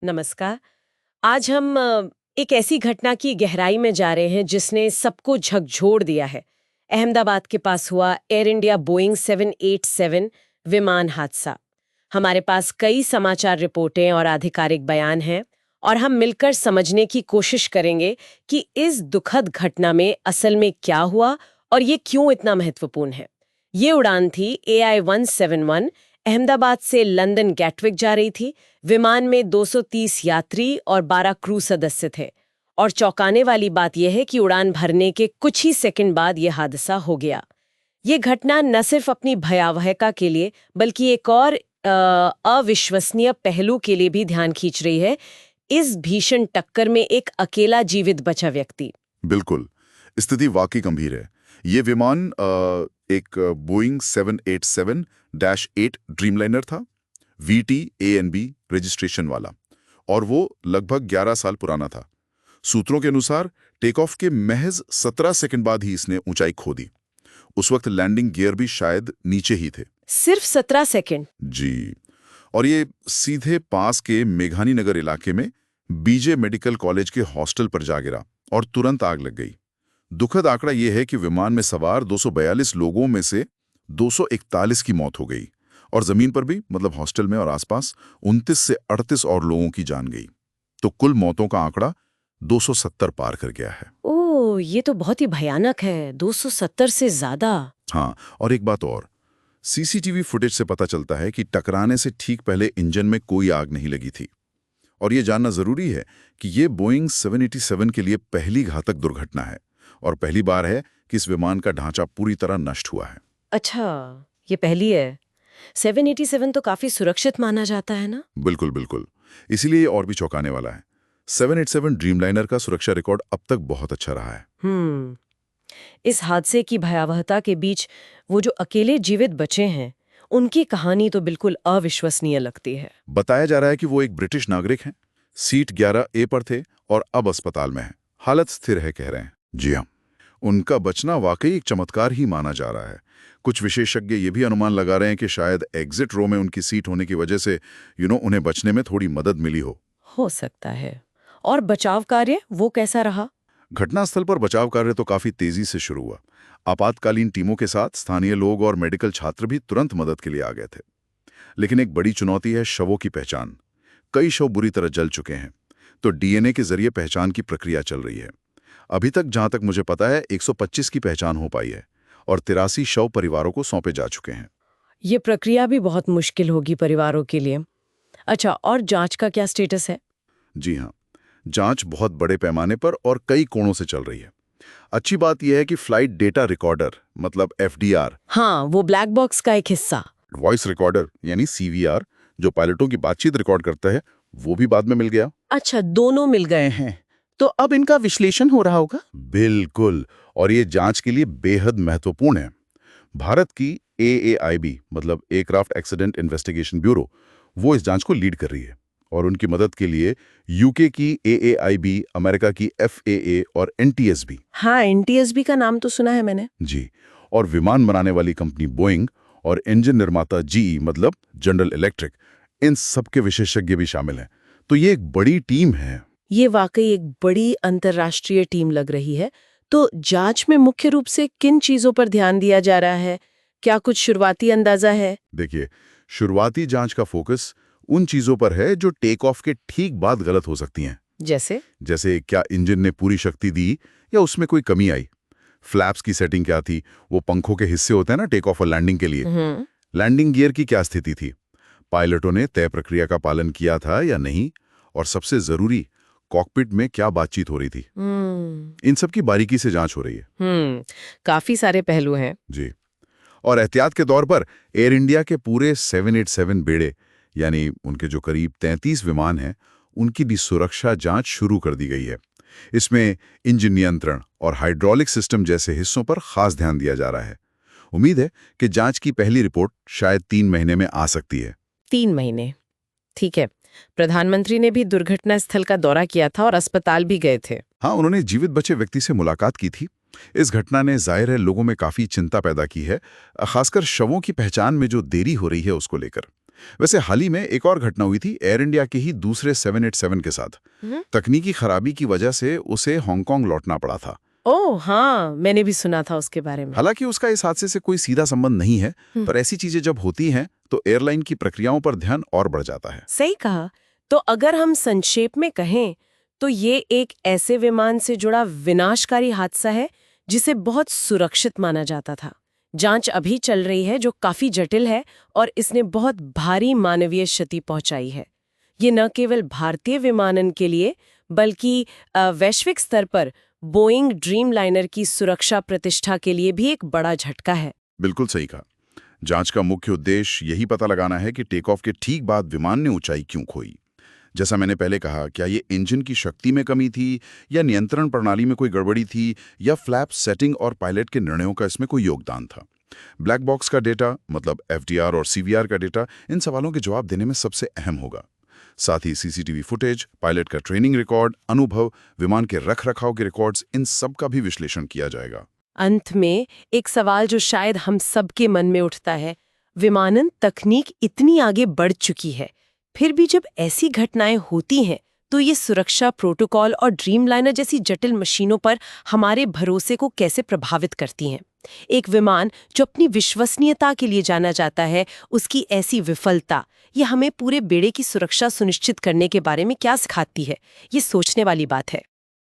नमस्कार। आज हम एक ऐसी घटना की गहराई में जा रहे हैं जिसने सबको झकझोर दिया है। अहमदाबाद के पास हुआ एयर इंडिया बोइंग 787 विमान हादसा। हमारे पास कई समाचार रिपोर्टें और आधिकारिक बयान हैं और हम मिलकर समझने की कोशिश करेंगे कि इस दुखद घटना में असल में क्या हुआ और ये क्यों इतना महत्वपूर्ण है। ये उड़ान थी AI-171, अहमदाबाद से लंदन गैटविक जा रही थी। विमान में 230 यात्री और 12 क्रू सदस्य थे और चौंकाने वाली बात यह है कि उड़ान भरने के कुछ ही सेकंड बाद यह हादसा हो गया। ये घटना न सिर्फ अपनी भयावहता के लिए बल्कि एक और अविश्वसनीय पहलू के लिए भी ध्यान खींच रही है। इस भीषण टक्कर में एक अकेला जीवित बचा व्यक्ति। बिल्कुल, स्थिति वाकई गंभीर है। ये विमान एक बोइंग 787-8 ड्रीमलाइनर था, VT-ANB रजिस्ट्रेशन वाला, और वो लगभग 11 साल पुराना था। सूत्रों के अनुसार टेक ऑफ के महज 17 सेकंड बाद ही इसने ऊंचाई खो दी। उस वक्त लैंडिंग गियर भी शायद नीचे ही थे। सिर्फ 17 सेकंड? जी। और ये सीधे पास के मेघानी नगर इलाके में BJ मेडिकल कॉलेज के हॉस्टल पर जा गिरा और तुरंत आग लग गई। दुखद आंकड़ा यह है कि विमान में सवार 242 लोगों में से 241 की मौत हो गई और जमीन पर भी, मतलब हॉस्टल में और आसपास, 29 से 38 और लोगों की जान गई। तो कुल मौतों का आंकड़ा 270 पार कर गया है। ओह, ये तो बहुत ही भयानक है। 270 से ज्यादा। हाँ, और एक बात और, CCTV फुटेज से पता चलता है कि टकराने से ठीक पहले इंजन में कोई आग नहीं लगी थी। और ये जानना जरूरी है कि ये बोइंग 787 के लिए पहली घातक दुर्घटना है और पहली बार है कि इस विमान का ढांचा पूरी तरह नष्ट हुआ है। अच्छा, ये पहली है। 787 तो काफी सुरक्षित माना जाता है ना? बिल्कुल बिल्कुल, इसीलिए ये और भी चौंकाने वाला है। 787 ड्रीमलाइनर का सुरक्षा रिकॉर्ड अब तक बहुत अच्छा रहा है। इस हादसे की भयावहता के बीच वो जो अकेले जीवित बचे हैं, उनकी कहानी तो बिल्कुल अविश्वसनीय लगती है। बताया जा रहा है कि वो एक ब्रिटिश नागरिक हैं, सीट 11A पर थे और अब अस्पताल में हैं। हालत स्थिर है कह रहे हैं। जी हाँ, उनका बचना वाकई एक चमत्कार ही माना जा रहा है। कुछ विशेषज्ञ ये भी अनुमान लगा रहे हैं कि शायद एग्जिट रो में उनकी सीट होने की वजह से उन्हें बचने में थोड़ी मदद मिली हो सकता है। और बचाव कार्य वो कैसा रहा? घटनास्थल पर बचाव कार्य तो काफी तेजी से शुरू हुआ। आपातकालीन टीमों के साथ स्थानीय लोग और मेडिकल छात्र भी तुरंत मदद के लिए आ गए थे। लेकिन एक बड़ी चुनौती है शवों की पहचान। कई शव बुरी तरह जल चुके हैं, तो DNA के जरिए पहचान की प्रक्रिया चल रही है। अभी तक जहां तक मुझे पता है 125 की पहचान हो पाई है और 83 शव परिवारों को सौंपे जा चुके हैं। ये प्रक्रिया भी बहुत मुश्किल होगी परिवारों के लिए। अच्छा, और जांच का क्या स्टेटस है? जी हाँ, जांच बहुत बड़े पैमाने पर और कई कोणों से चल रही है। अच्छी बात यह है कि फ्लाइट डेटा रिकॉर्डर, मतलब FDR, हाँ, वो ब्लैक बॉक्स का एक हिस्सा। वॉइस रिकॉर्डर यानी CVR, जो पायलटों की बातचीत रिकॉर्ड करता है, वो भी बाद में मिल गया। अच्छा, दोनों मिल गए हैं। तो अब इनका विश्लेषण हो रहा होगा? बिल्कुल, और ये जांच के लिए बेहद महत्वपूर्ण है। भारत की AAIB, मतलब एयरक्राफ्ट एक्सीडेंट इन्वेस्टिगेशन ब्यूरो, वो इस जांच को लीड कर रही है और उनकी मदद के लिए UK की AAIB, अमेरिका की FAA और NTSB। हाँ, NTSB का नाम तो सुना है मैंने। जी, और विमान बनाने वाली कंपनी बोइंग और इंजन निर्माता GE, मतलब जनरल इलेक्ट्रिक, इन सब के विशेषज्ञ भी शामिल हैं। तो ये एक बड़ी टीम है। ये वाकई एक बड़ी अंतर्राष्ट्रीय टीम लग रही है। तो जांच में मुख्य रूप से किन चीजों पर ध्यान दिया जा रहा है? क्या कुछ शुरुआती अंदाजा है? देखिए, शुरुआती जांच का फोकस उन चीजों पर है जो टेक ऑफ के ठीक बाद गलत हो सकती हैं। जैसे क्या इंजन ने पूरी शक्ति दी या उसमें कोई कमी आई? फ्लैप्स की सेटिंग क्या थी? वो पंखों के हिस्से होते हैं ना टेक ऑफ और लैंडिंग के लिए। लैंडिंग गियर की क्या स्थिति थी? पायलटों ने तय प्रक्रिया का पालन किया था या नहीं? और सबसे जरूरी, कॉकपिट में क्या बातचीत हो रही थी? इन सब की बारीकी से जांच हो रही है। काफी सारे पहलू हैं। जी, और एहतियात के तौर पर एयर इंडिया के पूरे 787 बेड़े, यानी उनके जो करीब 33 विमान हैं, उनकी भी सुरक्षा जांच शुरू कर दी गई है। इसमें इंजन नियंत्रण और हाइड्रोलिक सिस्टम जैसे हिस्सों पर खास ध्यान दिया जा रहा है। उम्मीद है कि जांच की पहली रिपोर्ट शायद 3 महीने में आ सकती है। 3 महीने, ठीक है। प्रधानमंत्री ने भी दुर्घटना स्थल का दौरा किया था और अस्पताल भी गए थे। हाँ, उन्होंने जीवित बचे व्यक्ति से मुलाकात की थी। इस घटना ने जाहिर है लोगों में काफी चिंता पैदा की है, खासकर शवों की पहचान में जो देरी हो रही है उसको लेकर। वैसे हाल ही में एक और घटना हुई थी एयर इंडिया के ही दूसरे 787 के साथ। तकनीकी खराबी की वजह से उसे हांगकांग लौटना पड़ा था। ओह हाँ, मैंने भी सुना था उसके बारे में। हालांकि उसका इस हादसे से कोई सीधा संबंध नहीं है, पर ऐसी चीजें जब होती हैं तो एयरलाइन की प्रक्रियाओं पर ध्यान और बढ़ जाता है। सही कहा। तो अगर हम संक्षेप में कहें तो ये एक ऐसे विमान से जुड़ा विनाशकारी हादसा है जिसे बहुत सुरक्षित माना जाता था। जांच अभी चल रही है जो काफी जटिल है और इसने बहुत भारी मानवीय क्षति पहुंचाई है। ये न केवल भारतीय विमानन के लिए बल्कि वैश्विक स्तर पर बोइंग ड्रीमलाइनर की सुरक्षा प्रतिष्ठा के लिए भी एक बड़ा झटका है। बिल्कुल सही कहा। जांच का मुख्य उद्देश्य यही पता लगाना है कि टेक ऑफ के ठीक बाद विमान ने ऊंचाई क्यों खोई। जैसा मैंने पहले कहा, क्या ये इंजन की शक्ति में कमी थी, या नियंत्रण प्रणाली में कोई गड़बड़ी थी, या फ्लैप सेटिंग और पायलट के निर्णयों का इसमें कोई योगदान था। ब्लैक बॉक्स का डेटा, मतलब एफडीआर और सीवीआर का डेटा, इन सवालों के जवाब देने में सबसे अहम होगा। साथ ही सीसीटीवी फुटेज, पायलट का ट्रेनिंग रिकॉर्ड, अनुभव, विमान के रखरखाव के रिकॉर्ड्स, इन सब का भी विश्लेषण किया जाएगा। अंत में एक सवाल जो शायद हम सबके मन में उठता है, विमानन तकनीक इतनी आगे बढ़ चुकी है, फिर भी जब ऐसी घटनाएं होती हैं तो ये सुरक्षा प्रोटोकॉल और ड्रीमलाइनर जैसी जटिल मशीनों पर हमारे भरोसे को कैसे प्रभावित करती हैं। एक विमान जो अपनी विश्वसनीयता के लिए जाना जाता है, उसकी ऐसी विफलता ये हमें पूरे बेड़े की सुरक्षा सुनिश्चित करने के बारे में क्या सिखाती है, ये सोचने वाली बात है।